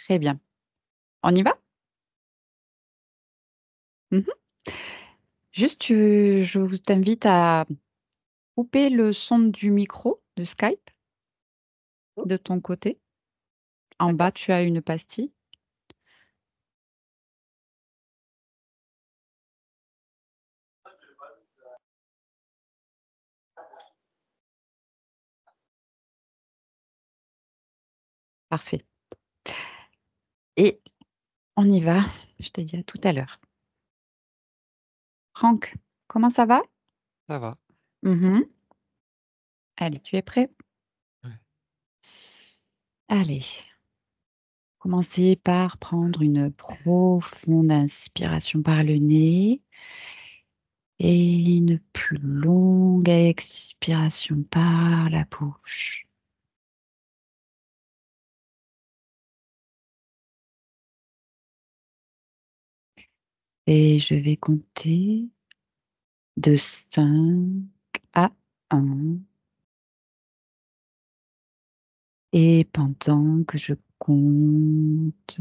Très bien. On y va? Mhm. Juste, je vous t'invite à couper le son du micro de Skype Oh, de ton côté. En bas, d'accord. tu as une pastille. Parfait. Et on y va. Je te dis à tout à l'heure. Franck, comment ça va? Ça va. Mhm. Allez, tu es prêt? Ouais. Allez, commencez par prendre une profonde inspiration par le nez et une plus longue expiration par la bouche. Et je vais compter de 5 à 1. Et pendant que je compte,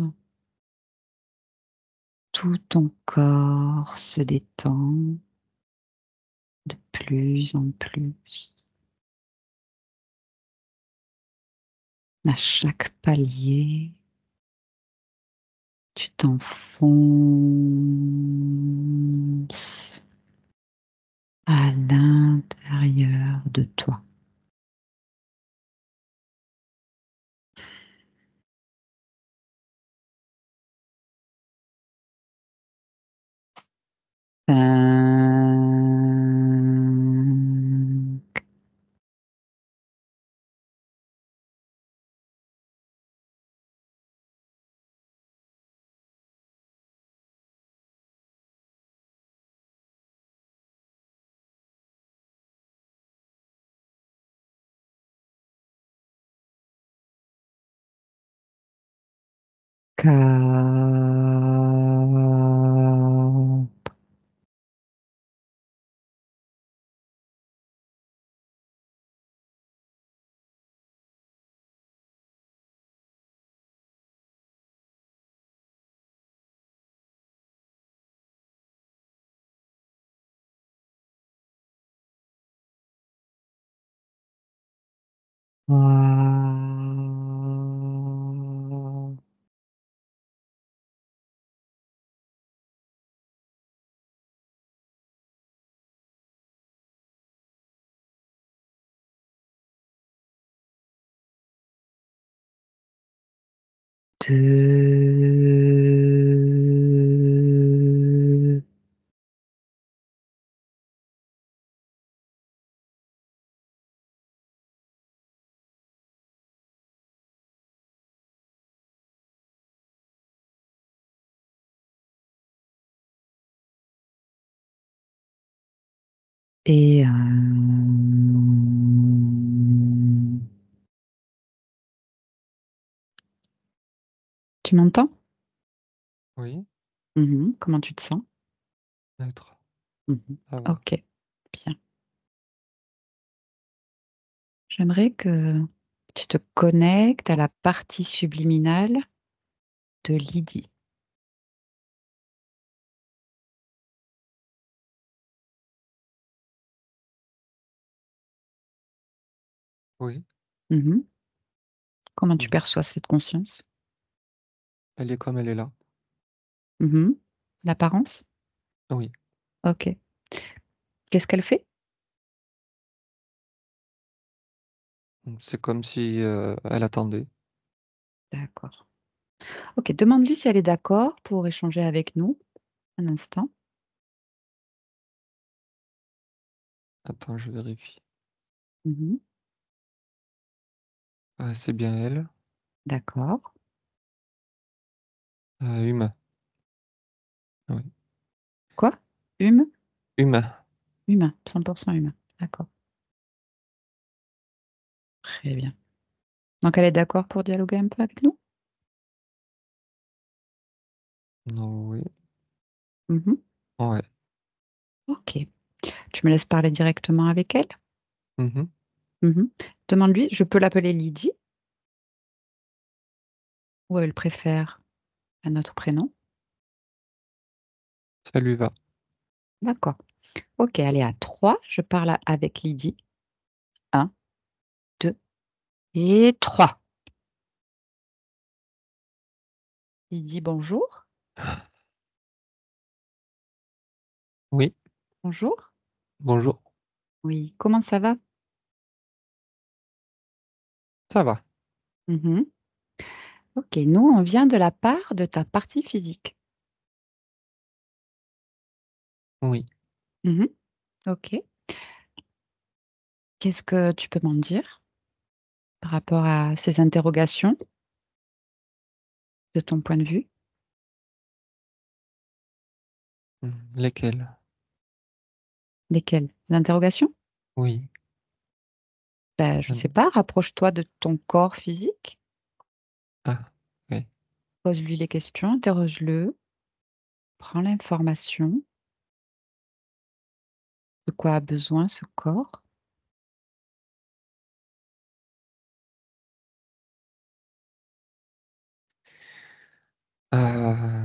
tout ton corps se détend de plus en plus. À chaque palier, tu t'enfonces à l'intérieur de toi. Cinq, 4, deux. Et tu m'entends? Oui, Mhm. Comment tu te sens? neutre. Mhm. Ça va. Ok, bien. J'aimerais que tu te connectes à la partie subliminale de Lydie. Oui. Mhm. Comment tu Mhm. perçois cette conscience? Elle est comme elle est là. Mhm. L'apparence? Oui. Ok. Qu'est-ce qu'elle fait? C'est comme si elle attendait. D'accord. Ok, demande-lui si elle est d'accord pour échanger avec nous un instant. Attends, je vérifie. Mhm. C'est bien elle. D'accord. Humain. Oui. Quoi? Humain? Humain. Humain, 100% humain. D'accord. Très bien. Donc elle est d'accord pour dialoguer un peu avec nous? Non, oui. Mhm. Ouais. Ok. Tu me laisses parler directement avec elle? Mhm. Mhm. Demande-lui, je peux l'appeler Lydie? ou elle préfère un autre prénom? Ça lui va. D'accord. OK, allez, à 3, je parle avec Lydie. Un, 2 et 3. Lydie, bonjour. Oui, Bonjour. bonjour. Oui, comment ça va? Ça va. Mmh. OK, nous, on vient de la part de ta partie physique. Oui. Mmh. OK. Qu'est-ce que tu peux m'en dire par rapport à ces interrogations, de ton point de vue? Lesquels? Lesquelles? L'interrogation? Oui. Ben, je sais Mmh. pas, rapproche-toi de ton corps physique, Ah, oui. pose-lui les questions, interroge-le, prends l'information, de quoi a besoin ce corps.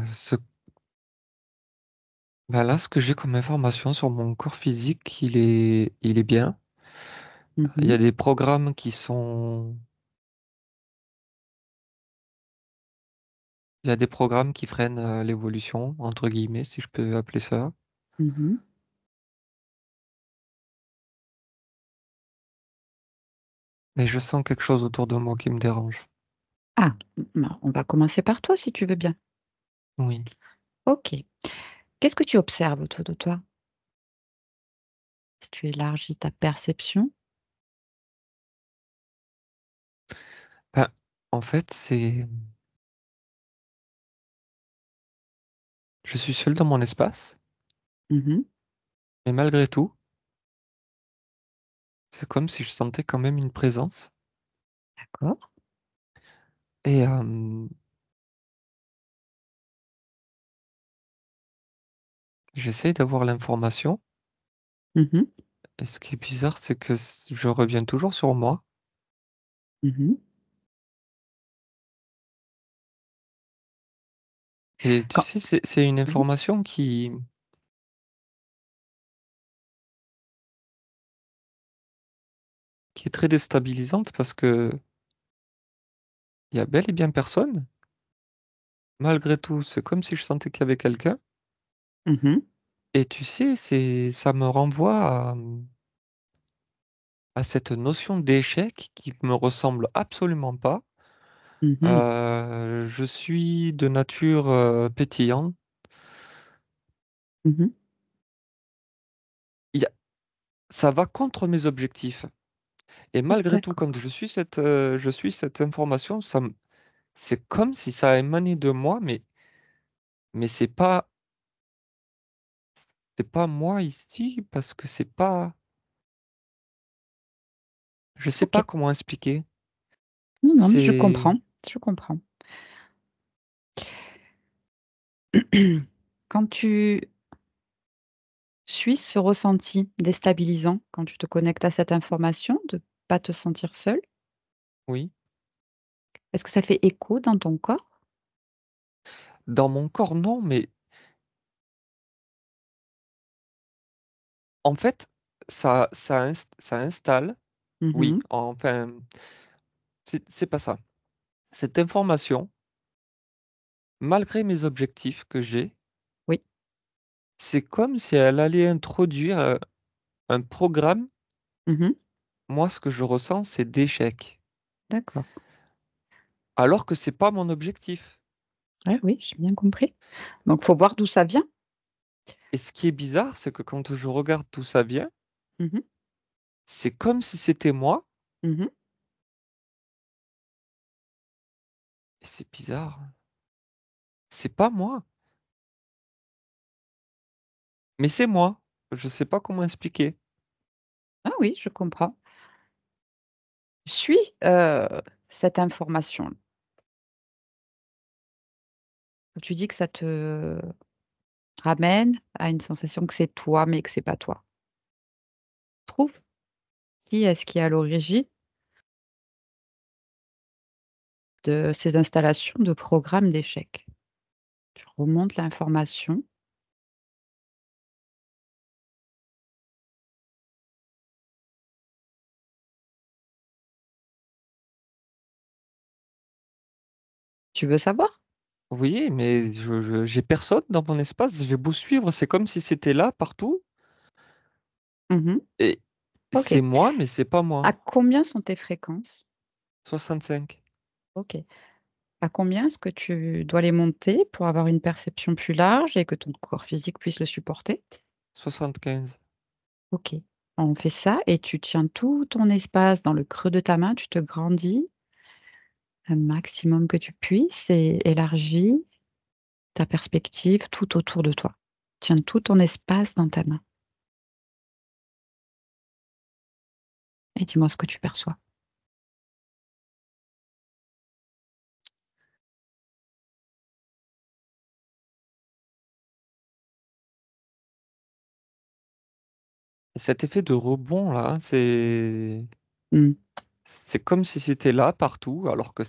Ce Bah, là, ce que j'ai comme information sur mon corps physique, il est bien. Il y Mmh. a des programmes qui sont il y a des programmes qui freinent, «l'évolution» entre guillemets, si je peux appeler ça. Mmh. Mais je sens quelque chose autour de moi qui me dérange. Ah, ben, on va commencer par toi si tu veux bien. Oui. OK. Qu'est-ce que tu observes autour de toi? Si tu élargis ta perception. Ben, en fait, je suis seul dans mon espace, Mmh. mais malgré tout, c'est comme si je sentais quand même une présence D'accord. et j'essaie d'avoir l'information Mmh. et ce qui est bizarre, c'est que je reviens toujours sur moi Mmh. et tu Quand sais, c'est une oui. information qui est très déstabilisante parce que il y a bel et bien personne. Malgré tout, c'est comme si je sentais qu'il y avait quelqu'un Mmh. et tu sais, ça me renvoie à cette notion d'échec qui me ressemble absolument pas. Mmh. Je suis de nature, pétillante. Mmh. Il y a Ça va contre mes objectifs et malgré tout, quand D'accord. je suis cette information, c'est comme si ça émanait de moi, mais c'est pas moi ici parce que c'est pas je sais pas OK. comment expliquer. Non, non, mais je C'est comprends, je comprends. Quand tu suis ce ressenti déstabilisant, quand tu te connectes à cette information, de pas te sentir seul, Oui. est-ce que ça fait écho dans ton corps? Dans mon corps, non, mais en fait, ça installe oui, Mmh. enfin, c'est pas ça. Cette information, malgré mes objectifs que j'ai, Oui. c'est comme si elle allait introduire, un programme. Mmh. Moi, ce que je ressens, c'est d'échec, D'accord. alors que c'est pas mon objectif Ouais, oui, j'ai bien compris. Donc faut voir d'où ça vient. et ce qui est bizarre, c'est que quand je regarde d'où ça vient, Mmh. c'est comme si c'était moi Mmh. et c'est bizarre. C'est pas moi, mais c'est moi. Je sais pas comment expliquer. Ah oui, je comprends. Suis, cette information. Tu dis que ça te ramène à une sensation que c'est toi, mais que c'est pas toi. Trouve qui est-ce qui est à l'origine de ces installations de programmes d'échecs. Tu remontes l'information. Tu veux savoir? Oui, mais j'ai personne dans mon espace. J'ai beau suivre, c'est comme si c'était là partout. Mhm. Et Ok. c'est moi, mais c'est pas À moi. combien sont tes fréquences? 65, Ok. À combien est-ce que tu dois les monter pour avoir une perception plus large et que ton corps physique puisse le supporter? 75. Ok. On fait ça et tu tiens tout ton espace dans le creux de ta main, tu te grandis un maximum que tu puisses et élargis ta perspective tout autour de toi. Tiens tout ton espace dans ta main et dis-moi ce que tu perçois. Et cet effet de rebond là, Hmm. c'est comme si c'était là partout, alors que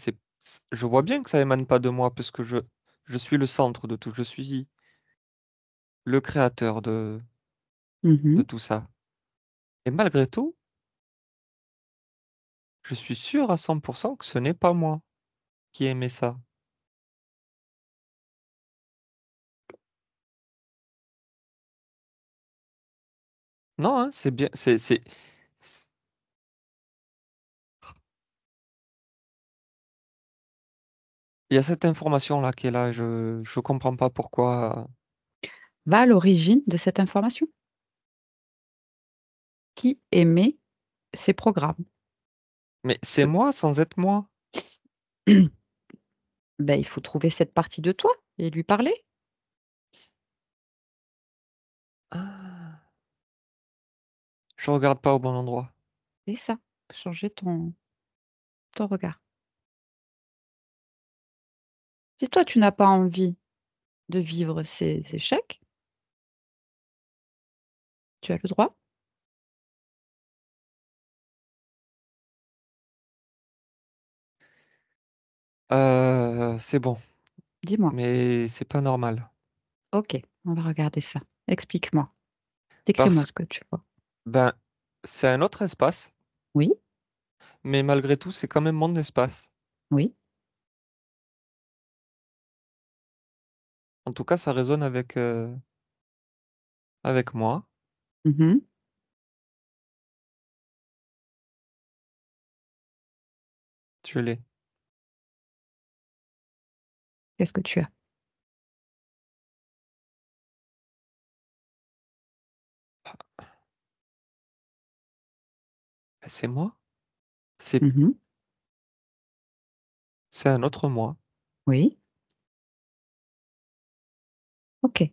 je vois bien que ça émane pas de moi, parce que je suis le centre de tout. Je suis le créateur de Mhm. tout ça. Et malgré tout, je suis sûr à 100% que ce n'est pas moi qui aimais ça. Non, hein, c'est bien. Il y a cette information-là qui est là. Je comprends pas pourquoi. Va à l'origine de cette information. Qui émet ces programmes? Mais c'est moi sans être moi. Ben, il faut trouver cette partie de toi et lui parler. Ah, je regarde pas au bon endroit. C'est ça. Changer ton regard. Si toi, tu n'as pas envie de vivre ces échecs, tu as le droit. C'est bon, Dis-moi. mais c'est pas normal. Ok, on va regarder ça. Explique-moi. Décris-moi Parce ce que tu vois. Ben, c'est un autre espace, Oui, mais malgré tout, c'est quand même mon espace. oui. En tout cas, ça résonne avec moi. Mhm. Je l'ai. Qu'est-ce que tu as? Ben, c'est moi. C'est, Mhm. c'est un autre moi. Oui, ok.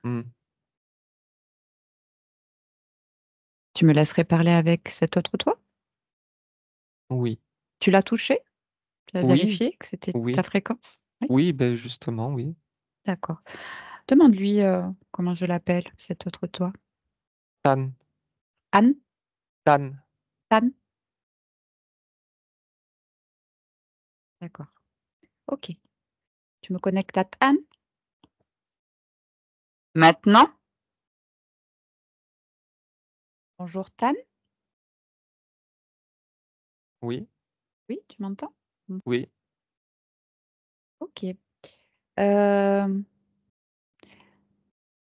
Hmm, Tu me laisserais parler avec cet autre toi? oui, Tu l'as touché? Tu as oui, vérifié que c'était ta oui, fréquence? Oui, oui, ben justement, oui. d'accord. Demande-lui comment je l'appelle, cet autre toi. Tan, Anne? Tan, Anne? D'accord. Ok. Tu me connectes à Anne? Maintenant? Bonjour Tan. oui, Oui, tu m'entends? Mm. oui. Ok. Euh,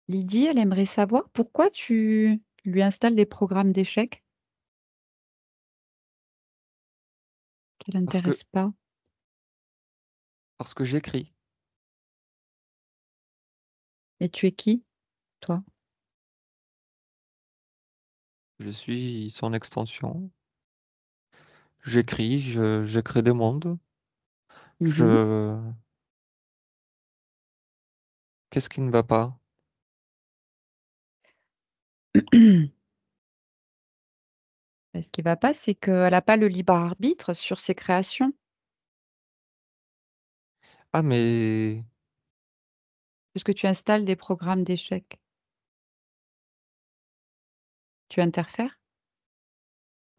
Lydie, elle aimerait savoir pourquoi tu lui installes des programmes d'échecs qui ne Parce que, l'intéressent pas. parce que j'écris. Et tu es qui, toi? Je suis son extension. J'écris, je crée des mondes. Mhm. Je, qu'est-ce qui ne va pas? Ce qui va pas, c'est qu'elle n'a pas le libre arbitre sur ses créations, Ah, mais, puisque tu installes des programmes d'échecs. Tu interfères?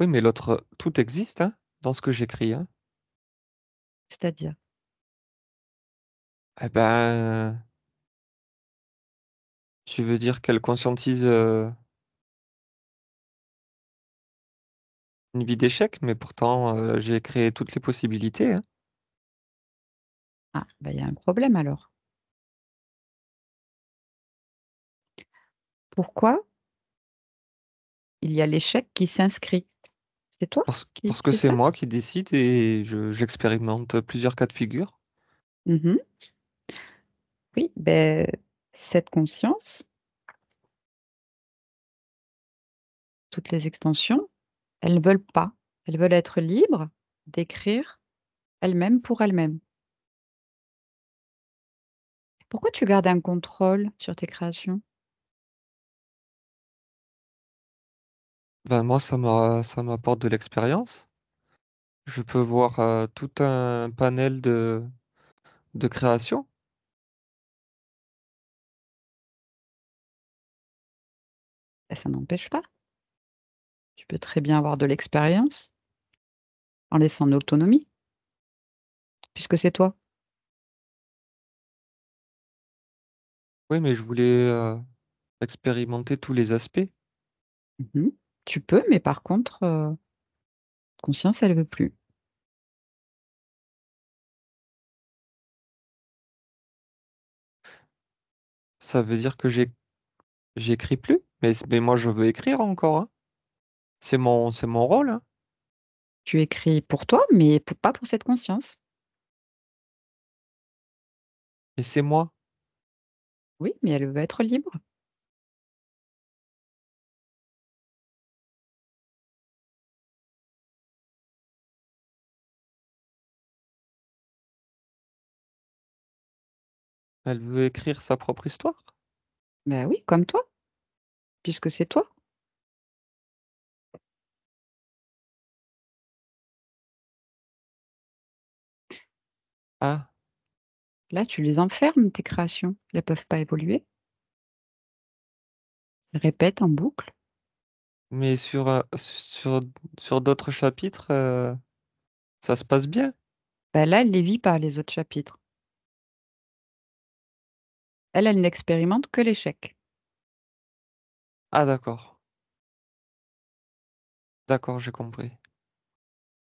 Oui, mais l'autre, tout existe, hein, dans ce que j'écris, hein. C'est-à-dire? Eh ben, tu veux dire qu'elle conscientise une vie d'échec, mais pourtant, j'ai créé toutes les possibilités, hein. Ah, bah, il y a un problème alors. Pourquoi il y a l'échec qui s'inscrit? C'est toi qui Parce que fais c'est ça? moi qui décide et j'expérimente plusieurs cas de figure. Mmh. Oui, beh, cette conscience, toutes les extensions, elles ne veulent pas. Elles veulent être libres d'écrire elles-mêmes pour elles-mêmes. Pourquoi tu gardes un contrôle sur tes créations? Ben moi, ça m'apporte de l'expérience. Je peux voir tout un panel de créations. Bah, ça n'empêche pas. Tu peux très bien avoir de l'expérience en laissant de l'autonomie, puisque c'est toi. Oui, mais je voulais expérimenter tous les aspects. Mmh. Tu peux, mais par contre, conscience, elle veut plus. Ça veut dire que j'écris plus, mais moi je veux écrire encore, hein. C'est mon rôle, hein. Tu écris pour toi, mais pas pour cette conscience. Et c'est moi. Oui, mais elle veut être libre. Elle veut écrire sa propre histoire. Ben oui, comme toi, puisque c'est toi. Ah, Là, tu les enfermes, tes créations. Elles ne peuvent pas évoluer. Elles répètent en boucle. mais sur d'autres chapitres, ça se passe bien. Ben là, elle les vit pas, les autres chapitres. Elle, elle n'expérimente que l'échec. Ah, d'accord. D'accord, j'ai compris.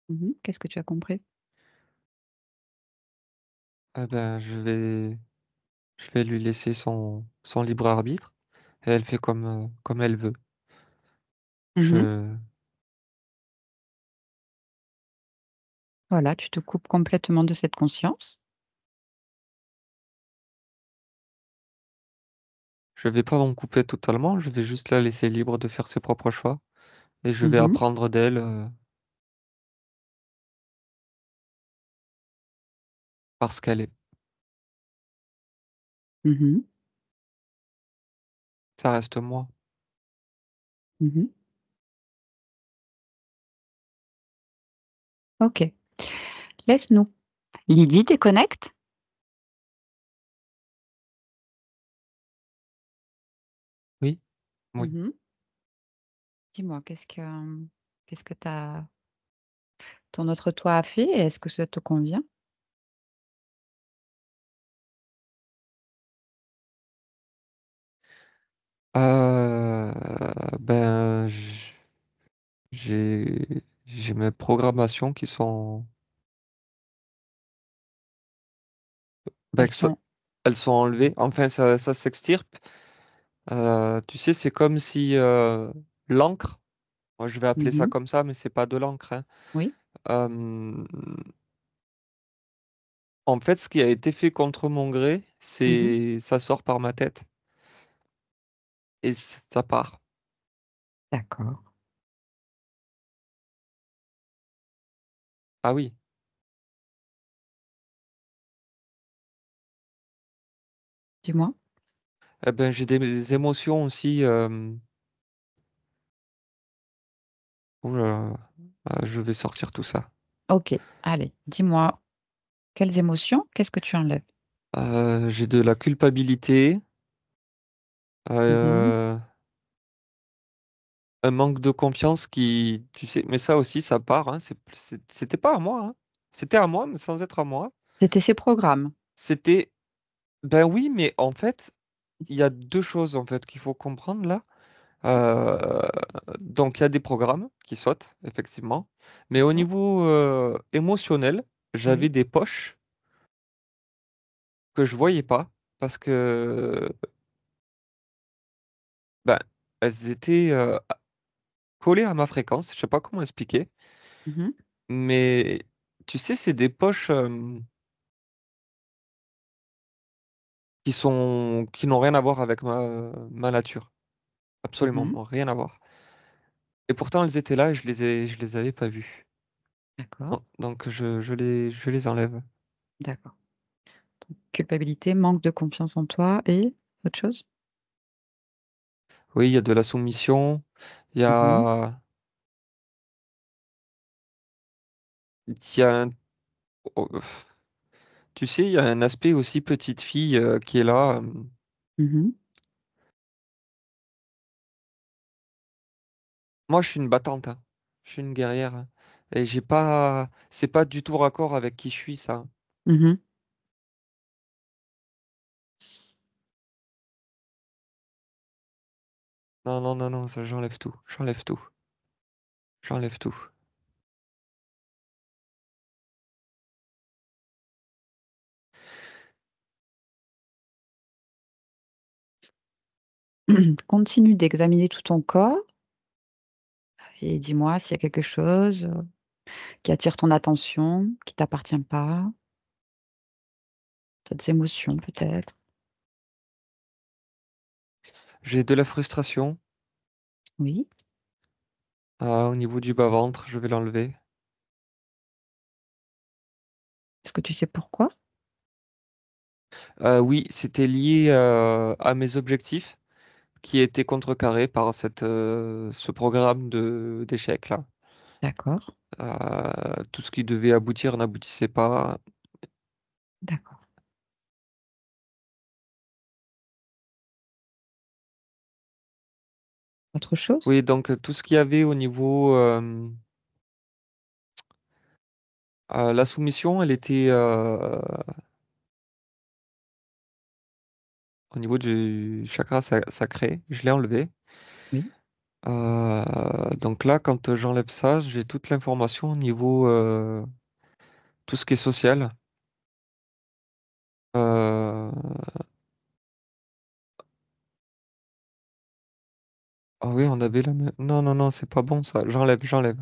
Mhm. Qu'est-ce que tu as compris? Eh ben, je vais lui laisser son libre arbitre et elle fait comme elle veut. Mhm. Je, Voilà, tu te coupes complètement de cette conscience. je vais pas m'en couper totalement, je vais juste la laisser libre de faire ses propres choix et je vais Mhm. apprendre d'elle parce qu'elle est. Mhm. Ça reste moi. Mhm. Ok, laisse-nous. Lydie, déconnecte. Oui, oui. Mhm. Dis-moi, qu'est-ce que ton autre toi a fait et est-ce que ça te convient? Ben, j'ai mes programmations qui sont, ben, Elles sont. elles sont enlevées. Enfin, ça s'extirpe. Tu sais, c'est comme si l'encre, moi je vais appeler ça Mhm. comme ça, mais c'est pas de l'encre, hein. Oui. Euh, En fait, ce qui a été fait contre mon gré, Mhm. ça sort par ma tête et ça part. D'accord. Ah oui. Dis-moi. Eh ben, j'ai des émotions aussi. Ouh là là. Je vais sortir tout ça. Ok, allez, dis-moi, quelles émotions, qu'est-ce que tu enlèves? J'ai de la culpabilité. Mhm. euh, un manque de confiance qui, tu sais, mais ça aussi, ça part, hein, c'était pas à moi, hein. C'était à moi, mais sans être à moi. C'était ses programmes. C'était, ben oui, mais en fait, il y a deux choses en fait qu'il faut comprendre là. Euh, donc il y a des programmes qui sautent, effectivement, mais au D'accord. niveau émotionnel, j'avais Oui. des poches que je voyais pas parce que ben, elles étaient collées à ma fréquence. Je sais pas comment expliquer, Mhm. mais tu sais, c'est des poches qui n'ont rien à voir avec ma nature. Mhm. Absolument rien à voir. Et pourtant, elles étaient là et je les avais pas vues. D'accord. Non, donc je les enlève. D'accord. Culpabilité, manque de confiance en toi et autre chose? Oui, il y a de la soumission, il y Mhm. a, il y a un, oh, tu sais, il y a un aspect aussi petite fille qui est là. Mhm. Moi, je suis une battante, hein. Je suis une guerrière, hein. Et j'ai pas, c'est pas du tout raccord avec qui je suis, ça. Mhm. Non, non, non, non, ça, j'enlève tout. J'enlève tout. J'enlève tout. Continue d'examiner tout ton corps et dis-moi s'il y a quelque chose qui attire ton attention, qui t'appartient pas, d'autres émotions peut-être. J'ai de la frustration Oui. au niveau du bas-ventre, je vais l'enlever. Est-ce que tu sais pourquoi? Oui, c'était lié à mes objectifs qui étaient contrecarrés par ce programme d'échecs là. D'accord. Tout ce qui devait aboutir n'aboutissait pas. D'accord. Autre chose? Oui, donc tout ce qu'il y avait au niveau la soumission, elle était au niveau du chakra sacré. Je l'ai enlevé. Oui. Donc là, quand j'enlève ça, j'ai toute l'information au niveau tout ce qui est social. Euh, Ah oui, on avait la même. Non, non, non, c'est pas bon ça. J'enlève, j'enlève.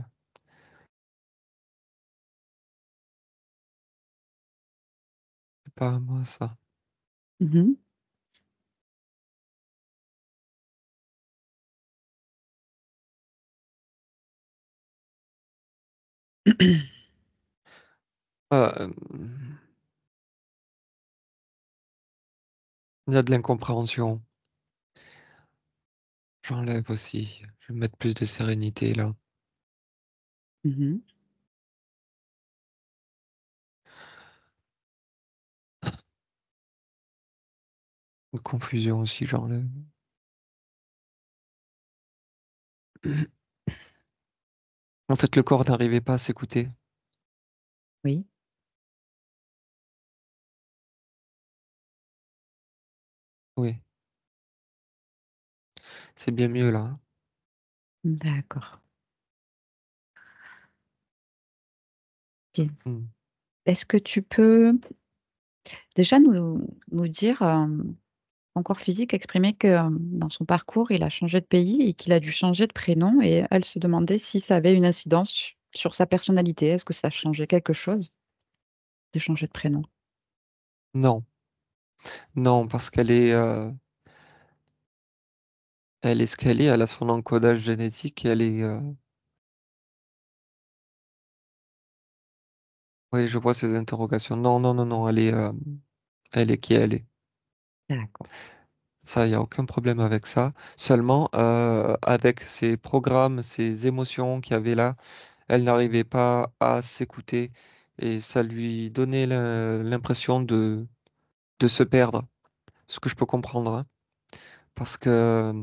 C'est pas à moi ça. Mhm. Euh, Il y a de l'incompréhension. J'enlève aussi. Je vais mettre plus de sérénité là. Mhm. De confusion aussi, j'enlève. En fait, le corps n'arrivait pas à s'écouter. Oui. Oui, c'est bien mieux là, hein. D'accord. Ok. Hmm. Est-ce que tu peux déjà nous dire, ton corps physique exprimait que dans son parcours, il a changé de pays et qu'il a dû changer de prénom et elle se demandait si ça avait une incidence sur sa personnalité. Est-ce que ça changeait quelque chose de changer de prénom? Non, non, parce elle est ce qu'elle est, elle a son encodage génétique, elle est. Oui, je vois ces interrogations. Non, non, non, non, elle est qui elle est. D'accord. Ça, il n'y a aucun problème avec ça. Seulement, avec ces programmes, ces émotions qu'il y avait là, elle n'arrivait pas à s'écouter et ça lui donnait l'impression de se perdre. Ce que je peux comprendre, hein. Parce que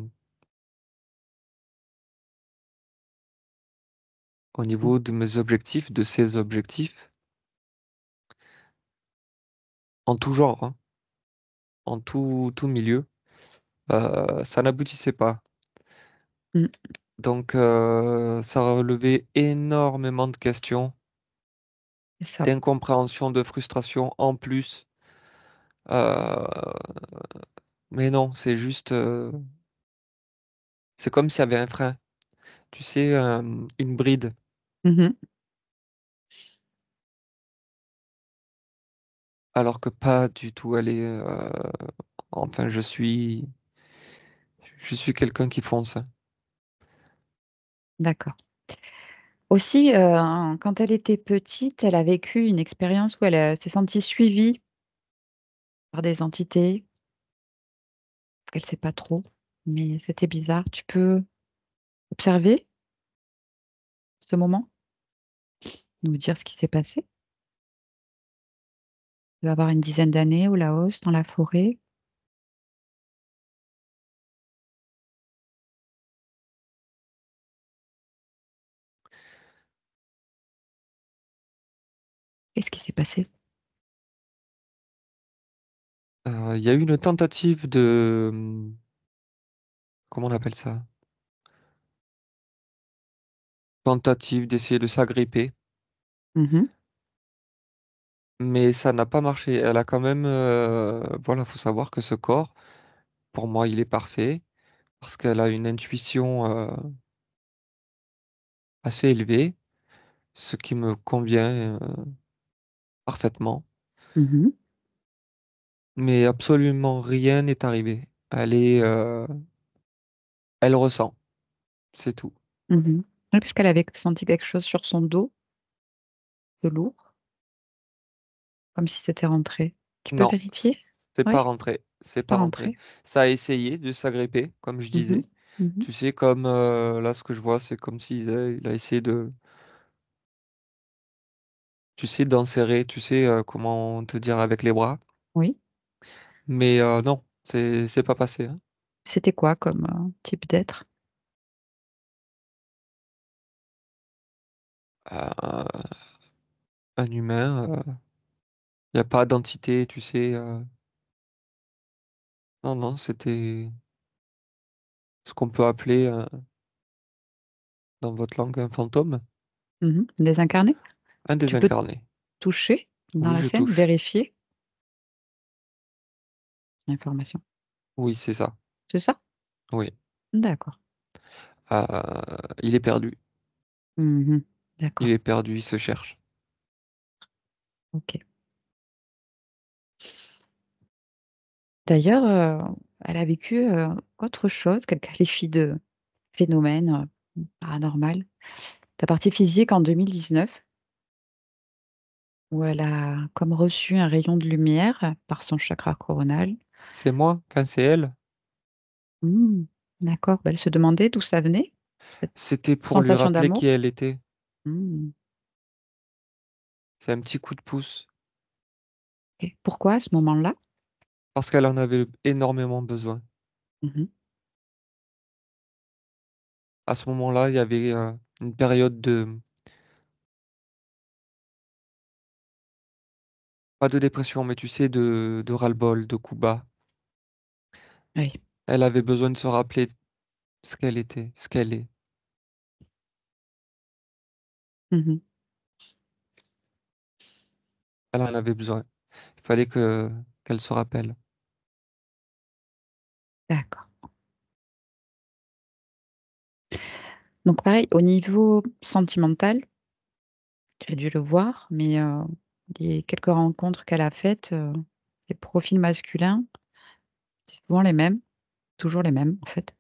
au Mmh. niveau de mes objectifs, de ses objectifs, en tout genre, hein, en tout milieu, ça n'aboutissait pas. Mmh. Donc, ça relevait énormément de questions, C'est ça. d'incompréhension, de frustration en plus. Euh, mais non, c'est juste, c'est comme s'il y avait un frein, tu sais, une bride, Mmh mh. alors que pas du tout. Enfin, je suis quelqu'un qui fonce. D'accord. Aussi, quand elle était petite, elle a vécu une expérience où elle, s'est sentie suivie par des entités. Elle sait pas trop, mais c'était bizarre. Tu peux observer ce moment? Nous dire ce qui s'est passé? Elle doit avoir une dizaine d'années au Laos, dans la forêt. Qu'est-ce qui s'est passé? Il y a eu une tentative de, comment on appelle ça? Tentative d'essayer de s'agripper, Mmh. mais ça n'a pas marché. Elle a quand même, voilà, faut savoir que ce corps, pour moi, il est parfait parce qu'elle a une intuition assez élevée, ce qui me convient parfaitement. Mmh. Mais absolument rien n'est arrivé. Elle ressent, c'est tout. Mmh. Oui, parce qu'elle avait senti quelque chose sur son dos, de lourd, comme si c'était rentré. Tu peux Non, vérifier? c'est pas Oui, rentré, c'est pas pas rentré. rentré. Ça a essayé de s'agripper, comme je Mmh mh. disais. Mmh. Tu sais, comme là, ce que je vois, c'est comme il a essayé de, tu sais, d'enserrer, tu sais, comment te dire, avec les bras. Oui. Mais non, c'est pas passé, hein. C'était quoi comme, type d'être? Euh, un humain, il n'y a pas d'entité, tu sais. Non, non, c'était ce qu'on peut appeler, dans votre langue, un fantôme, Mmh. Désincarné? un Tu peux désincarné. toucher dans Oui, la je scène, touche. vérifier l'information. Oui, c'est ça. C'est ça? Oui. D'accord. Euh, il est perdu. Mmh. Il D'accord. est perdu, il se cherche. OK. D'ailleurs, elle a vécu, autre chose qu'elle qualifie de phénomène, paranormal. Ta partie physique en 2019, où elle a comme reçu un rayon de lumière par son chakra coronal. C'est moi, enfin c'est elle. Mmh, d'accord. Bah, elle se demandait d'où ça venait, cette C'était pour lui sensation rappeler qui d'amour? elle était. Mmh, C'est un petit coup de pouce. OK. Pourquoi à ce moment-là? Parce qu'elle en avait énormément besoin. Mmh. À ce moment-là, il y avait une période de, pas de dépression, mais tu sais, de ras-le-bol, de coups bas. Oui. Elle avait besoin de se rappeler ce qu'elle était, ce qu'elle est. Mmh. Elle en avait besoin. Il fallait qu'elle se rappelle. D'accord. Donc pareil, au niveau sentimental, tu as dû le voir, mais les quelques rencontres qu'elle a faites, les profils masculins, c'est souvent les mêmes, toujours les mêmes, en fait.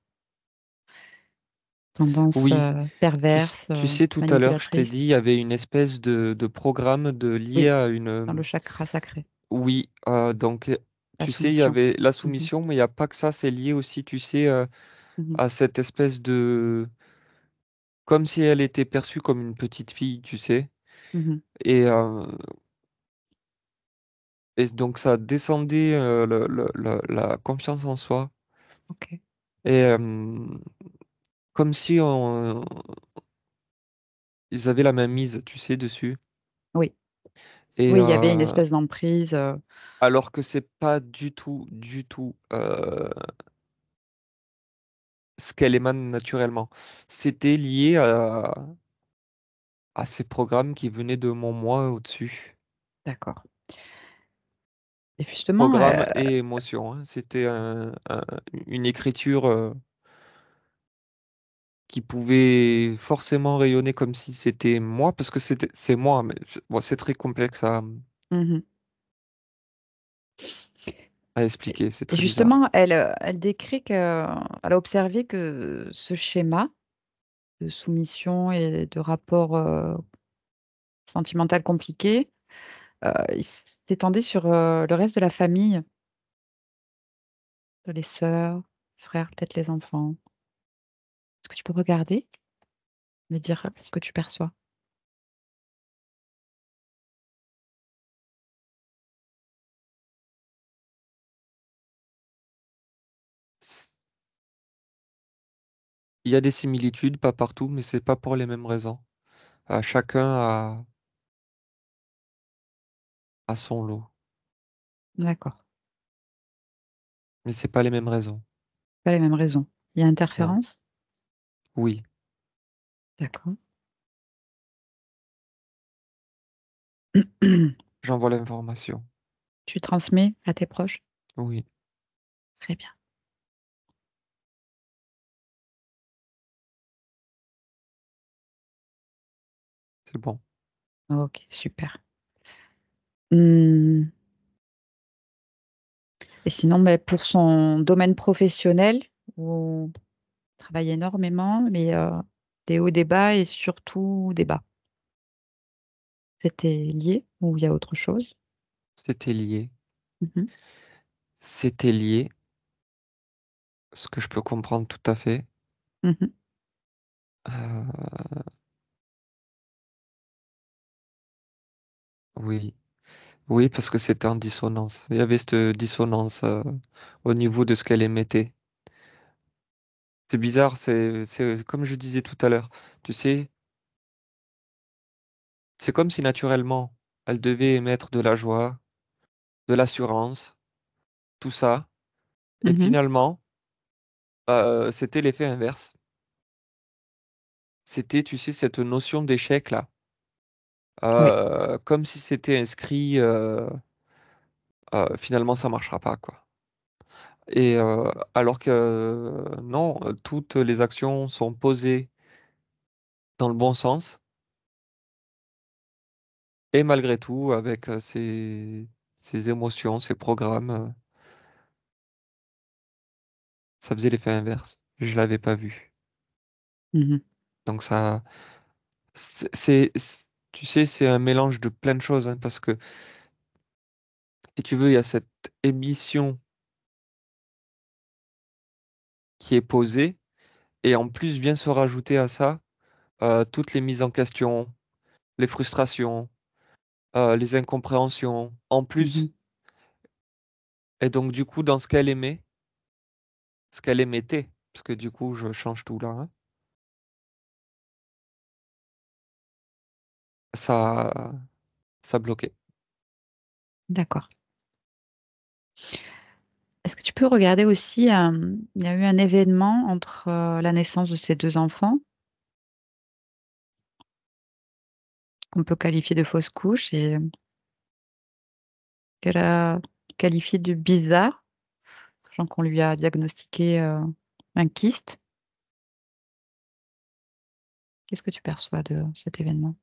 Tendance, Oui, perverse, tu sais, tout à l'heure, je t'ai dit, manipulatrice. il y avait une espèce de programme lié Oui, à une, dans le chakra sacré, oui, donc, la tu sais, il y soumission. avait la Mmh mh. soumission, mais il n'y a pas que ça, c'est lié aussi, tu sais, Mmh. à cette espèce de, comme si elle était perçue comme une petite fille, tu sais, Mmh. et, donc ça descendait la confiance en soi, OK. et comme si ils avaient la main mise, tu sais, dessus. Oui, Et oui, il y avait une espèce d'emprise. alors que c'est pas du tout ce qu'elle émane naturellement. C'était lié à ces programmes qui venaient de mon moi au-dessus. D'accord. Et justement, Programme et émotion, hein. C'était une écriture qui pouvait forcément rayonner comme si c'était moi, parce que c'est moi, mais bon, c'est très complexe mhm. à expliquer, c'est Et très bizarre. justement, elle décrit qu'elle a observé que ce schéma de soumission et de rapport sentimental compliqué, il s'étendait sur le reste de la famille, les sœurs, frères, peut-être les enfants. Est-ce que tu peux regarder, me dire ce que tu perçois? Il y a des similitudes, pas partout, mais c'est pas pour les mêmes raisons. Chacun a son lot, D'accord. mais c'est pas les mêmes raisons. Pas les mêmes raisons. Il y a Non. interférence? Oui, D'accord. j'envoie l'information. Tu transmets à tes proches? Oui, Très bien. c'est bon. Ok, super. Hmm. Et sinon, ben, pour son domaine professionnel, où on travaille énormément, mais des hauts, des bas et surtout des bas. C'était lié ou il y a autre chose? C'était lié. Mhm, C'était lié, ce que je peux comprendre tout à fait. mhm, Euh, oui, oui, parce que c'était en dissonance. Il y avait cette dissonance au niveau de ce qu'elle émettait. C'est bizarre, c'est comme je disais tout à l'heure. Tu sais, c'est comme si naturellement, elle devait émettre de la joie, de l'assurance, tout ça. Et mhm. finalement, c'était l'effet inverse. C'était, tu sais, cette notion d'échec là. Oui. Comme si c'était inscrit, finalement, ça marchera pas, quoi. Et alors que non, toutes les actions sont posées dans le bon sens. Et malgré tout, avec ces émotions, ces programmes, ça faisait l'effet inverse. Je l'avais pas vu. Mhm, Donc ça, tu sais, c'est un mélange de plein de choses, hein, parce que si tu veux, il y a cette émission qui est posée, et en plus vient se rajouter à ça toutes les mises en question, les frustrations, les incompréhensions, en plus. mhm. Et donc du coup, dans ce qu'elle aimait, ce qu'elle émettait, parce que du coup, je change tout là, hein, ça, ça bloquait. D'accord. Est-ce que tu peux regarder aussi, il y a eu un événement entre la naissance de ces deux enfants qu'on peut qualifier de fausse couche et qu'elle a qualifié de bizarre, sachant qu'on lui a diagnostiqué un kyste. Qu'est-ce que tu perçois de cet événement?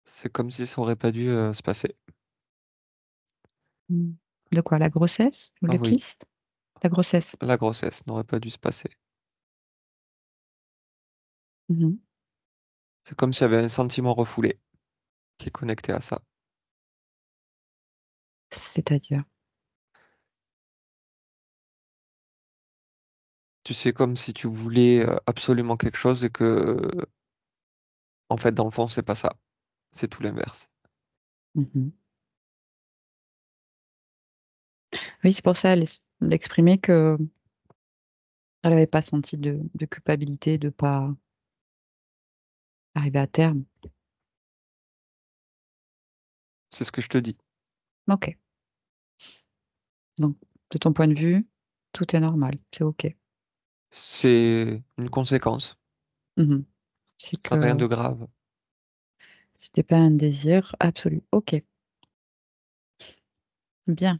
C'est comme si ça aurait pas dû se passer. Hmm. De quoi? La grossesse ou Ah le oui, kyste? La grossesse. la grossesse n'aurait pas dû se passer. Mhm. C'est comme s'il y avait un sentiment refoulé qui est connecté à ça. C'est-à-dire. Tu sais, comme si tu voulais absolument quelque chose et que, en fait, dans le fond, c'est pas ça. C'est tout l'inverse. Mmh. Oui, c'est pour ça, elle exprimait qu'elle avait pas senti de culpabilité de pas arriver à terme. C'est ce que je te dis. OK. Donc de ton point de vue, tout est normal, c'est OK. C'est une conséquence, Mmh. C'est rien que de grave. c'était pas un désir absolu. OK, bien.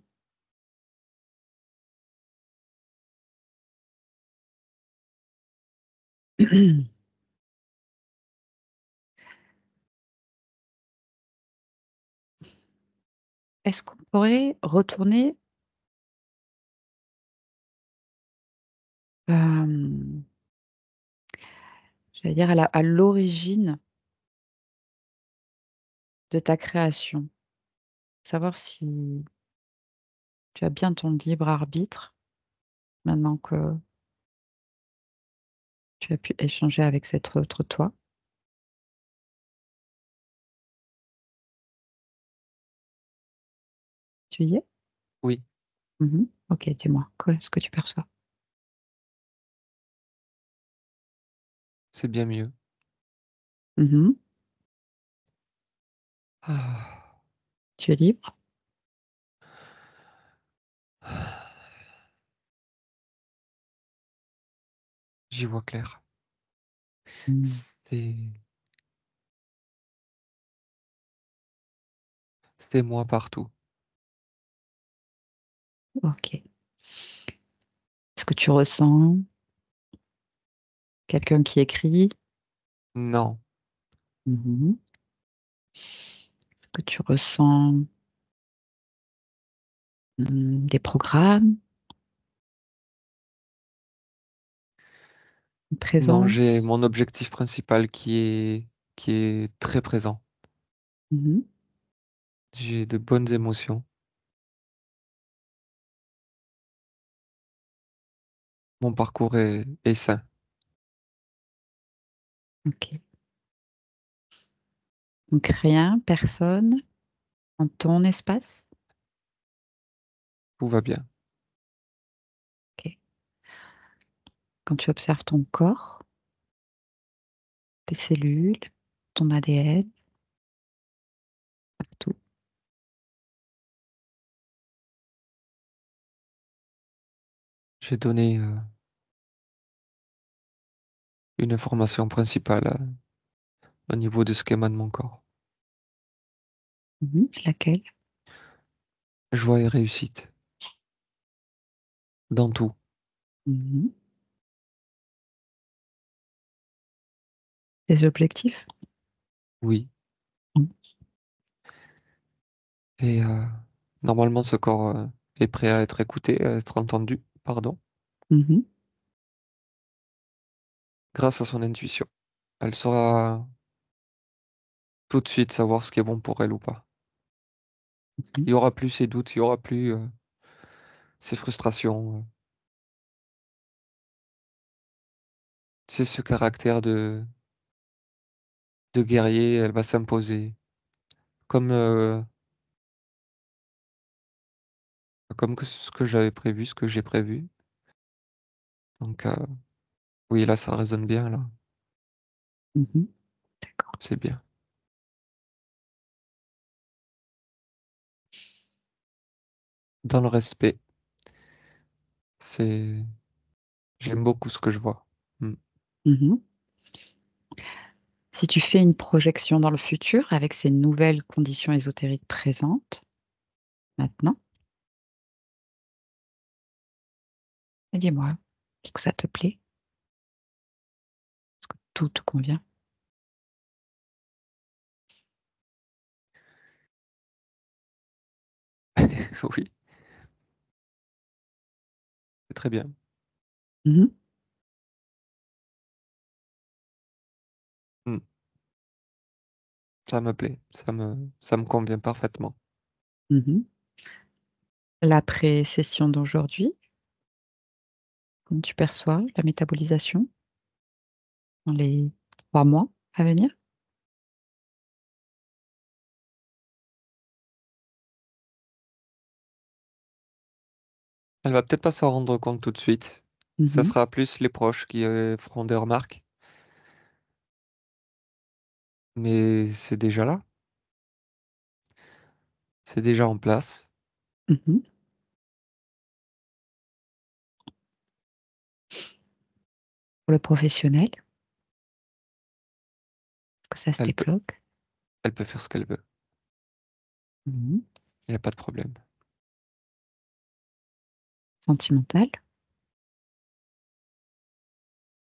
Est-ce qu'on pourrait retourner, hem, j'allais dire à l'origine de ta création? Savoir si tu as bien ton libre arbitre maintenant que tu as pu échanger avec cet autre toi. Tu y es? Oui, Mmh. OK, dis-moi, qu'est-ce que tu perçois? c'est bien mieux. Mmh. Ah. Tu es libre? J'y vois clair. Mmh. C'était c'était moi partout. OK. Est-ce que tu ressens quelqu'un qui écrit? Non, Mmh. Est-ce que tu ressens, des programmes, une non, j'ai présence? mon objectif principal qui est très présent. Mmh. J'ai de bonnes émotions. Mon parcours est sain. OK. Donc rien, personne en ton espace? Tout va bien. OK. Quand tu observes ton corps, tes cellules, ton ADN, tout. J'ai donné une information principale au niveau du schéma de mon corps. Mmh. Laquelle? Joie et réussite. Dans tout. Mmh. Tes objectifs? Oui. Mmh. Et normalement, ce corps est prêt à être écouté, à être entendu, pardon, Mmh. grâce à son intuition. Elle saura tout de suite savoir ce qui est bon pour elle ou pas. Mmh. Il y aura plus ces doutes, il y aura plus ces frustrations. C'est ce caractère de guerrier, elle va s'imposer. Comme, comme que ce que j'avais prévu, ce que j'ai prévu. Donc, oui, là, ça résonne bien, là. Mmh. D'accord. C'est bien. Dans le respect, c'est, j'aime beaucoup ce que je vois. Mm. Mmh. Si tu fais une projection dans le futur avec ces nouvelles conditions ésotériques présentes, maintenant, et dis-moi, est-ce que ça te plaît? Est-ce que tout te convient? Oui, c'est très bien. Mmh. Mm. Ça me plaît, ça me convient parfaitement. Mmh. L'après-session d'aujourd'hui, Comment tu perçois la métabolisation dans les 3 mois à venir? Elle va peut-être pas s'en rendre compte tout de suite. Ça Mhm, sera plus les proches qui feront des remarques, mais c'est déjà là, c'est déjà en place. mhm. Pour le professionnel, est-ce que ça se Elle peut, débloque? elle peut faire ce qu'elle veut. Mhm. Il n'y a pas de problème. Sentimental?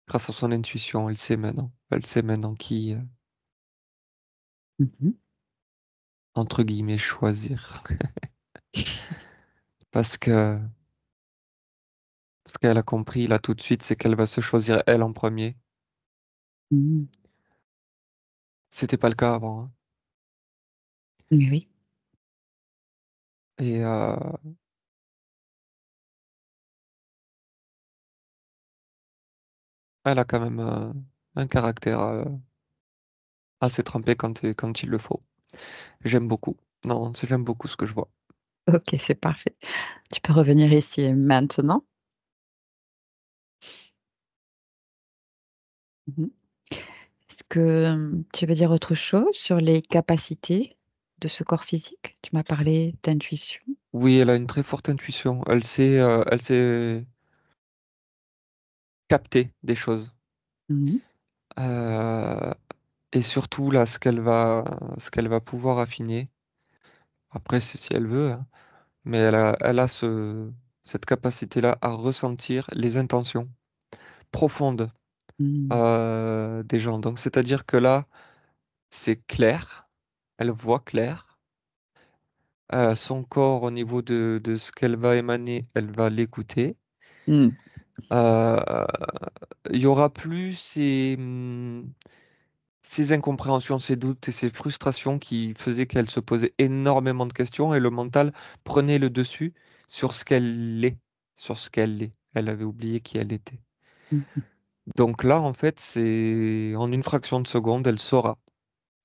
Grâce à son intuition, elle sait maintenant. Elle sait maintenant qui, Mhm. entre guillemets, choisir. Parce que ce qu'elle a compris là tout de suite, c'est qu'elle va se choisir elle en premier. Mhm. C'était pas le cas avant, hein. Oui, oui. Et elle a quand même un caractère assez trempé quand il le faut. J'aime beaucoup. Non, j'aime beaucoup ce que je vois. Ok, c'est parfait. Tu peux revenir ici maintenant. Mhm. Est-ce que tu veux dire autre chose sur les capacités de ce corps physique? Tu m'as parlé d'intuition. Oui, elle a une très forte intuition. Elle sait capter des choses. Mhm. Euh, et surtout là, ce qu'elle va pouvoir affiner. Après, c'est si elle veut, hein. Mais elle a cette capacité-là à ressentir les intentions profondes Mhm. des gens. Donc, c'est-à-dire que là, c'est clair, elle voit clair. Son corps, au niveau de ce qu'elle va émaner, elle va l'écouter. Mhm. Euh, il y aura plus ces incompréhensions, ces doutes et ces frustrations qui faisaient qu'elle se posait énormément de questions et le mental prenait le dessus sur ce qu'elle est, sur ce qu'elle est. Elle avait oublié qui elle était. Mhm. Donc là, en fait, c'est en une fraction de seconde, elle saura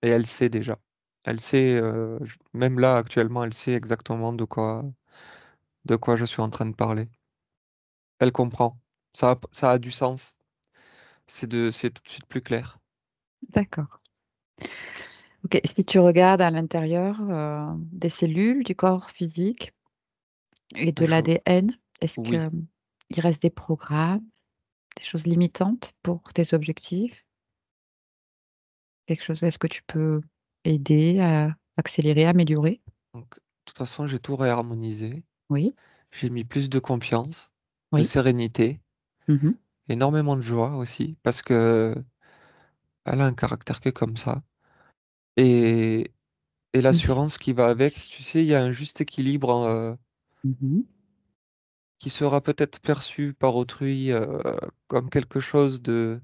et elle sait déjà. Elle sait, même là actuellement, elle sait exactement de quoi je suis en train de parler. Elle comprend. Ça a du sens. C'est tout de suite plus clair. D'accord. Ok, si tu regardes à l'intérieur des cellules du corps physique et de Je, l'ADN, est-ce oui. que il reste des programmes, des choses limitantes pour tes objectifs? Quelque chose, est-ce que tu peux aider à accélérer, améliorer? Donc, de toute façon, j'ai tout réharmonisé. Oui, J'ai mis plus de confiance, de oui. sérénité, Mhm, énormément de joie aussi, parce que elle a un caractère qui est comme ça. Et, et mhm, l'assurance qui va avec, tu sais, il y a un juste équilibre mhm, qui sera peut-être perçu par autrui comme quelque chose de,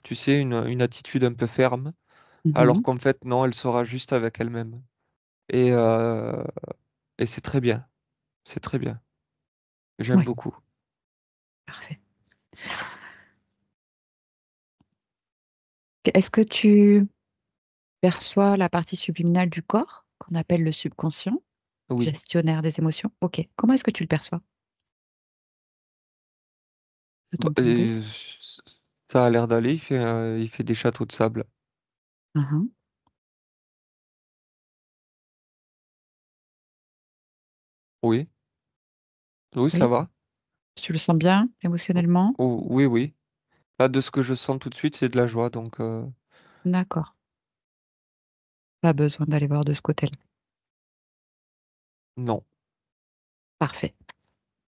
tu sais, une attitude un peu ferme, alors mhm. qu'en fait, non, elle sera juste avec elle-même. Et, euh, et c'est très bien, c'est très bien. J'aime Oui, beaucoup. parfait. Est-ce que tu perçois la partie subliminale du corps, qu'on appelle le subconscient, Oui. gestionnaire des émotions? Ok. Comment est-ce que tu le perçois de Bah, ton côté? ça a l'air d'aller, il fait des châteaux de sable. Mhm. Oui, oui, ça Oui, va. tu le sens bien émotionnellement? Oui, oui. Là, de ce que je sens tout de suite, c'est de la joie, donc D'accord. Pas besoin d'aller voir de ce côté-là. non. Parfait.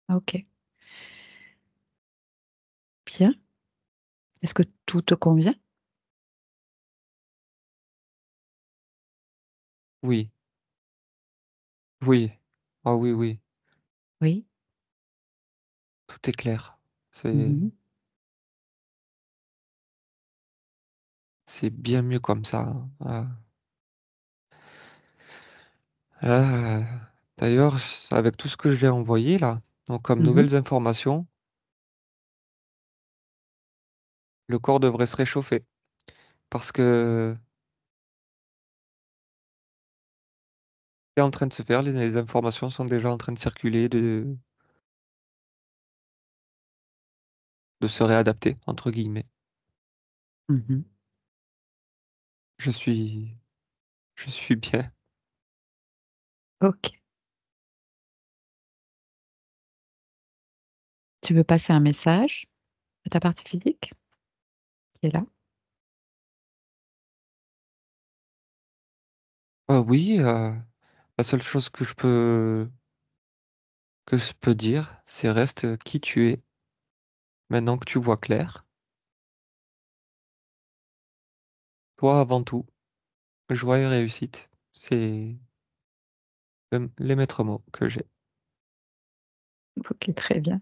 Ok. Bien. Est-ce que tout te convient? Oui, oui. Ah oui, oui. Oui. Tout est clair. C'est, Mhm. c'est bien mieux comme ça, hein. Là, d'ailleurs, avec tout ce que j'ai envoyé là, donc comme Mhm. nouvelles informations, Le corps devrait se réchauffer parce que c'est en train de se faire, les informations sont déjà en train de circuler, de se réadapter, entre guillemets. Mmh. Je suis, je suis bien. OK. Tu veux passer un message à ta partie physique qui est là? Oui, la seule chose que je peux dire, c'est reste qui tu es maintenant que tu vois clair. Toi avant tout, joie et réussite, c'est les maîtres mots que j'ai. OK, très bien.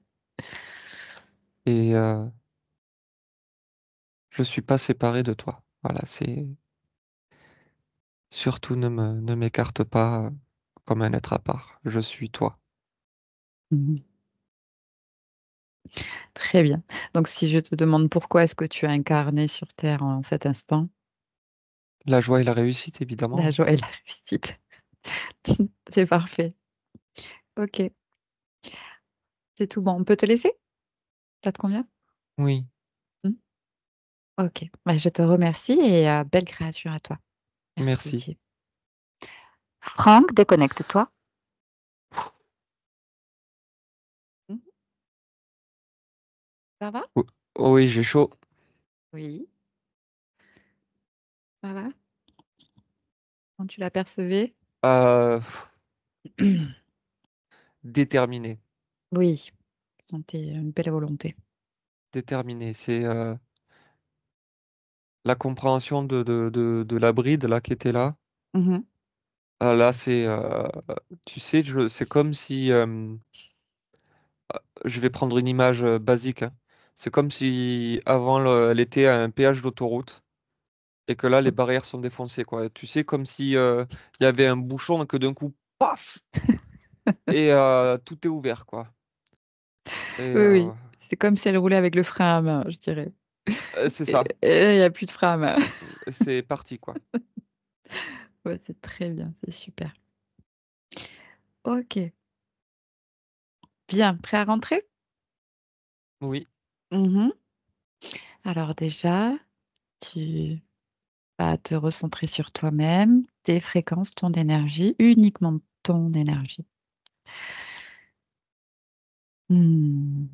Et je suis pas séparé de toi. Voilà, c'est surtout ne m'écarte pas comme un être à part. Je suis toi. Mmh. Très bien. Donc si je te demande pourquoi est-ce que tu as incarné sur terre en cet instant? La joie et la réussite, La évidemment. joie et la réussite. C'est parfait. OK, c'est tout bon. On peut te laisser? Ça te convient? Oui, Mmh. OK. Bah, je te remercie et belle création à toi. Merci merci. aussi. Franck, déconnecte-toi. Mmh. Ça va? Oh, oh oui, j'ai chaud. Oui. Ça va? Comment tu l'apercevais? Euh, déterminé. Oui, je sentais une belle volonté. Déterminé. C'est la compréhension de la bride là qui était là. Mmh. Ah, là, c'est, tu sais, c'est comme si, je vais prendre une image basique, hein. C'est comme si avant elle était à un péage d'autoroute et que là, les barrières sont défoncées, quoi. Tu sais, comme si il y avait un bouchon et que d'un coup, paf, et tout est ouvert, quoi. Et Oui, oui. C'est comme si elle roulait avec le frein à main, je dirais. c'est Et ça, et il y a plus de frein à main. c'est parti, quoi. Ouais, c'est très bien, c'est super. OK, bien, prêt à rentrer? Oui, Mmh. Alors déjà, tu vas te recentrer sur toi-même, tes fréquences, ton énergie, uniquement ton énergie. Mmh,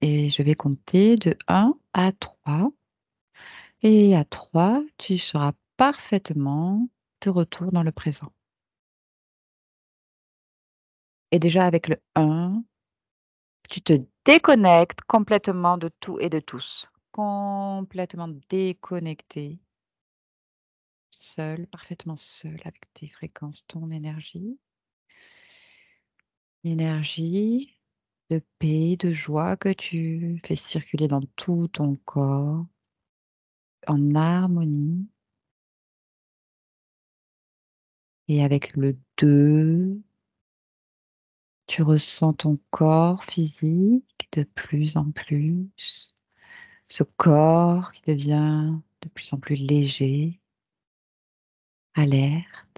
et je vais compter de 1 à 3. Et à 3, tu seras parfaitement de retour dans le présent. Et déjà avec le 1, tu te déconnectes complètement de tout et de tous. Complètement déconnecté, seul, parfaitement seul avec tes fréquences, ton énergie. L'énergie de paix, de joie que tu fais circuler dans tout ton corps en harmonie. Et avec le 2, tu ressens ton corps physique de plus en plus, ce corps qui devient de plus en plus léger, alerte,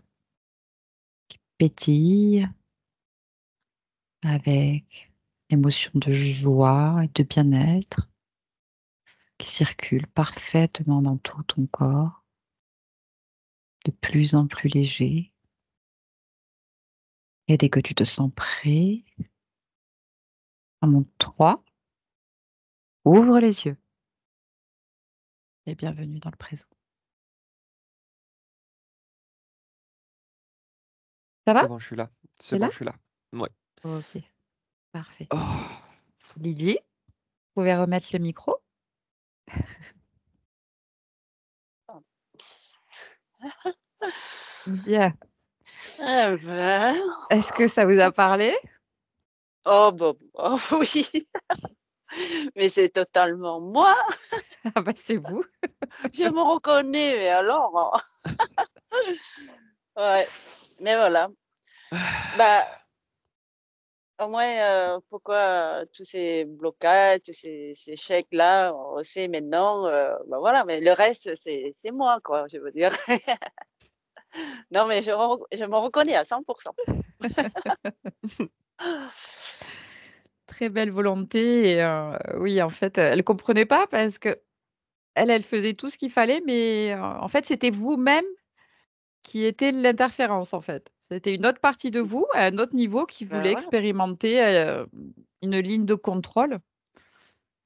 pétille avec l'émotion de joie et de bien-être qui circule parfaitement dans tout ton corps, de plus en plus léger. Et dès que tu te sens prêt, à mon 3, ouvre les yeux et bienvenue dans le présent. Ça va? c'est bon, je suis là. C'est T'es bon, là? je suis là. Ouais. OK, parfait. Oh. Lydie, vous pouvez remettre le micro? Bien. Eh ben, Est-ce que ça vous a parlé? oh bah, oh oui, mais c'est totalement moi. Ah bah, c'est vous. Je me reconnais, mais alors, ouais, mais voilà. Bah, au moins, pourquoi tous ces blocages, tous ces échecs-là, on sait maintenant, bah voilà, mais le reste, c'est moi, quoi, je veux dire. Non, mais je me reconnais à 100%. Très belle volonté et oui, en fait, elle comprenait pas parce qu'elle, elle faisait tout ce qu'il fallait, mais en fait, c'était vous-même qui était l'interférence, en fait. C'était une autre partie de vous, à un autre niveau, qui Bah voulait voilà, expérimenter, une ligne de contrôle.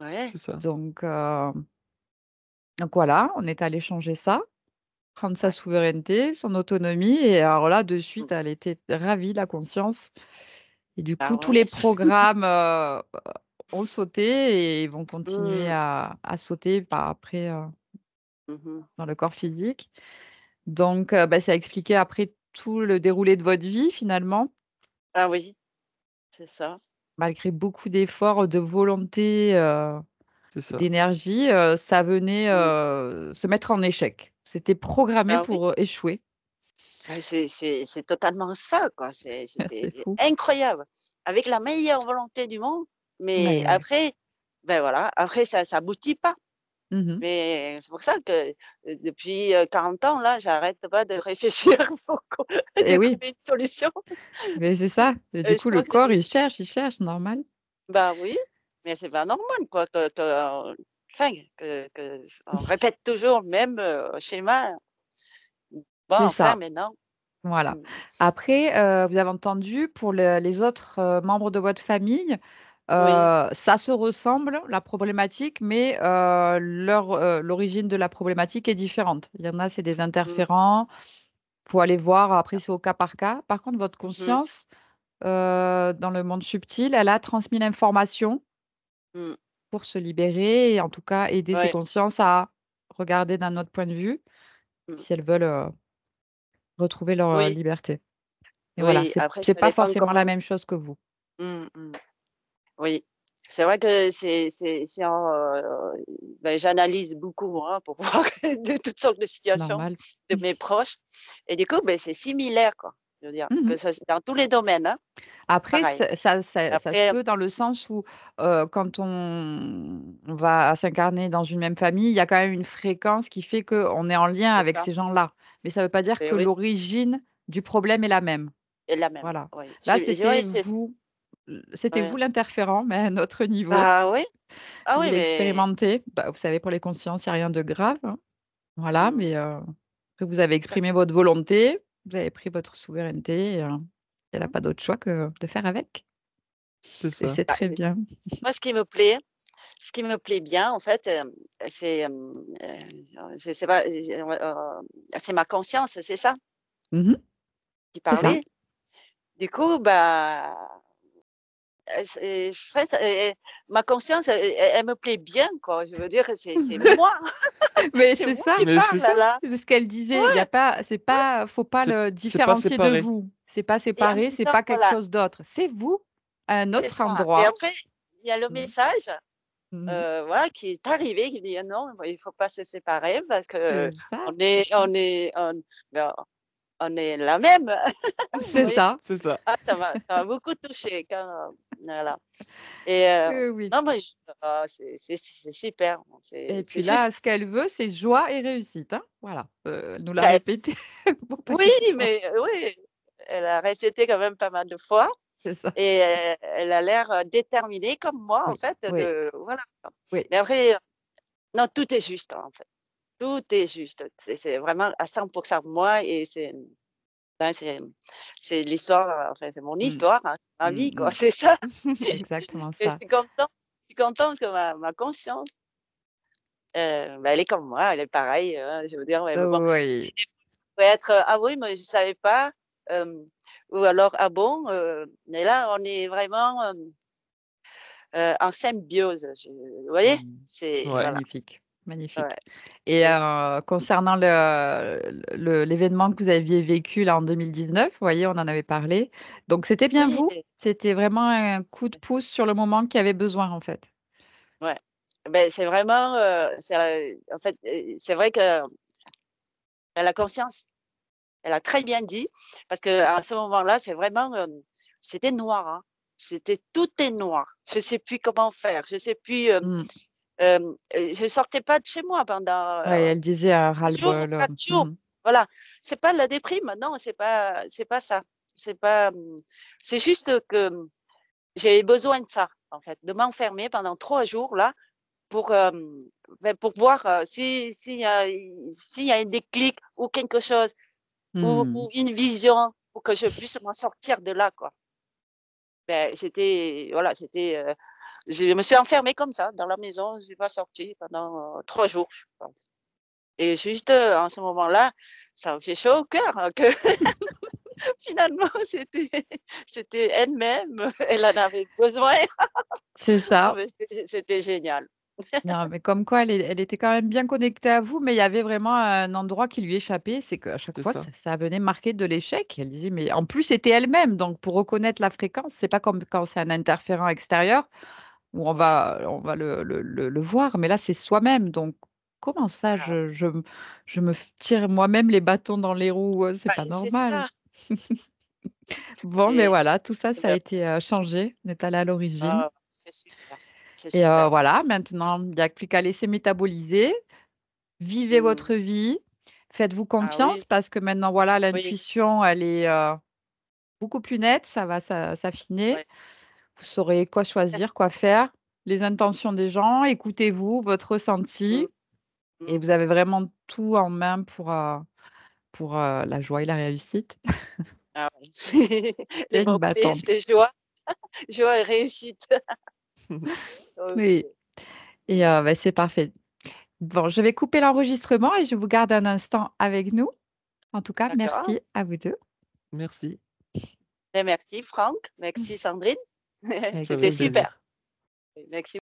ouais. C'est ça. Donc voilà, on est allé changer ça, prendre sa Ouais. souveraineté, son autonomie et alors là, de Mmh. suite, elle était ravie, la conscience et du Ah coup, tous les ouais. programmes, ont sauté et vont continuer Mmh. à sauter par après, Mmh. dans le corps physique. Donc bah, ça expliquait après tout le déroulé de votre vie finalement, Ah oui, c'est ça. malgré beaucoup d'efforts, de volonté, C'est ça. d'énergie, ça venait, Mmh. se mettre en échec. C'était programmé Ah oui. pour, échouer. Bah, c'est totalement ça, quoi. C'est C'était fou. incroyable. Avec la meilleure volonté du monde, mais Ouais, ouais. après, ben voilà, après ça aboutit pas. Mmh. Mais c'est pour ça que, depuis, 40 ans là, j'arrête pas de réfléchir de Et oui, trouver une solution. mais c'est ça et du Et je coup, le crois que corps, il cherche, normal. bah oui, mais c'est pas normal quoi enfin que on répète toujours le même, schéma. Bon, C'est enfin ça, maintenant, voilà. mmh, Après, vous avez entendu pour les autres, membres de votre famille, oui, ça se ressemble, la problématique, mais l'origine de la problématique est différente. Il y en a, c'est des mmh, interférents, faut aller voir, après c'est au cas par cas. Par contre, votre mmh, conscience, dans le monde subtil, elle a transmis l'information mmh, pour se libérer et en tout cas aider ces ouais, consciences à regarder d'un autre point de vue, mmh, si elles veulent, retrouver leur, oui, liberté. Et voilà, oui, c'est après c'est ça pas dépend forcément la comment même chose que vous. mmh mh. Oui, c'est vrai que c'est j'analyse beaucoup moi pour voir de toutes sortes de situations Normal. de mes proches et du coup, c'est similaire quoi. Je veux dire Mmh mh. que ça c'est dans tous les domaines, hein, Après pareil. ça se Après peut dans le sens où, quand on va s'incarner dans une même famille, il y a quand même une fréquence qui fait qu'on est en lien c'est avec ça, ces gens-là. Mais ça ne veut pas dire beh que oui, l'origine du problème est la même. et la même, Voilà. oui. Là, Ouais, c'est ça, c'était ouais. vous l'interférent, mais à un autre niveau. Bah oui, ah Vous oui, voulez mais expérimenter. Bah, vous savez, pour les consciences, il y a rien de grave, hein. Voilà, mmh, mais après vous avez exprimé votre volonté, vous avez pris votre souveraineté et elle a mmh. pas d'autre choix que de faire avec C'est et ça. c'est Bah, très bien. moi ce qui me plaît bien en fait, c'est, je sais pas, c'est ma conscience, c'est ça Mmh mh. qui C'est ça. parlait? Du coup, bah, c'est je fais ça ma conscience, elle me plaît bien, quoi. Je veux dire, c'est moi, Mais c'est c'est moi ça, qui Mais c'est parle ça, là. c'est ce qu'elle disait. Il y a Ouais, pas c'est ouais pas faut pas le c'est pas différencier de séparé. vous. C'est pas et en séparé, même c'est temps, pas quelque voilà, chose d'autre. C'est vous, à un c'est autre ça et endroit. après, il y a le Mmh. message, Mmh mh. voilà, qui est arrivé, qui dit: «Ah non, il faut pas se séparer parce que C'est ça, ben, on est la même». Vous c'est voyez? ça. C'est ça. Ah, ça m'a beaucoup touchée quand, voilà et Oui non, moi je c'est super, et c'est puis là, juste ce qu'elle veut, c'est joie et réussite, hein. Voilà, elle nous l'a bah, répété bon oui, paquet de fois. mais oui, elle a répété quand même pas mal de fois C'est ça. et elle a l'air, déterminée comme moi en Oui, fait oui, de voilà. oui. Mais après, non, tout est juste, hein, en fait. Tout est juste. C'est vraiment à 100% moi et ben, c'est l'histoire, enfin, c'est mon Mmh. histoire, hein, c'est ma Mmh vie, quoi, mh. c'est ça. C'est exactement Et ça. je suis contente que ma conscience, elle est comme moi, elle est pareille, je veux dire, mais bon, Oui. des fois, ça peut être, «Ah oui, mais je savais pas», hem, ou alors: «Ah bon?» Mais là, on est vraiment, en symbiose, vous voyez? Mmh. C'est Ouais. voilà, Magnifique, ouais, magnifique et c'est ça. concernant l'événement que vous aviez vécu là en 2019, vous voyez, on en avait parlé. Donc c'était bien Oui, vous? C'était vraiment un coup de pouce sur le moment qui avait besoin, en fait? ouais. Beh, c'est vraiment, en fait, c'est vrai qu'elle a conscience. Elle a très bien dit parce qu'à ce moment-là, c'est vraiment, c'était noir, hein. tout est noir. Je sais plus comment faire. Je sais plus. Mmh. Je sortais pas de chez moi pendant Ouais, elle disait un 3 jours ou ras-le-bol, 4 jours. mmh. Voilà. C'est pas la déprime, non, c'est pas ça. C'est pas. C'est juste que j'ai besoin de ça, en fait, de m'enfermer pendant 3 jours là pour pour voir s'il y a un déclic ou quelque chose ou Mmh. une vision pour que je puisse m'en sortir de là, quoi. Voilà, je me suis enfermée comme ça dans la maison, je suis pas sortie pendant 3 jours, je pense. Et juste, en ce moment-là, ça me fait chaud au cœur, hein, que finalement c'était elle-même, elle en avait besoin. C'est Non ça. mais c'était génial. Non, mais comme quoi elle était quand même bien connectée à vous, mais il y avait vraiment un endroit qui lui échappait, c'est qu'à chaque C'est fois ça. ça venait marquer de l'échec. Elle disait mais en plus c'était elle-même, donc pour reconnaître la fréquence, c'est pas comme quand c'est un interférent extérieur où Ouais. on va le voir, mais là c'est soi-même, donc comment ça Ah, je me tire moi-même les bâtons dans les roues, c'est bah, pas c'est normal. ça Bon, mais et voilà, tout ça, et ça a bah, été, changé. On est allé à l'origine c'est super, c'est et super. voilà, maintenant, il y a plus qu'à laisser métaboliser. Vivez Mmh. votre vie, faites-vous Ah confiance oui, parce que maintenant, voilà, oui, l'intuition, elle est, beaucoup plus nette, ça va s'affiner. ouais. Vous saurez quoi choisir, quoi faire, les intentions des gens, écoutez-vous, votre Mmh, ressenti et mmh. vous avez vraiment tout en main pour, la joie et la réussite Ah oui. Les et une mots-clés, battante. c'est joie et réussite. Oui OK. et bah, c'est parfait. Bon, je vais couper l'enregistrement et je vous garde un instant avec nous. En tout cas, D'accord. merci à vous 2. Merci, Beh, merci Franck, merci Sandrine. Avec ça C'était fait plaisir. super. plaisir. Merci.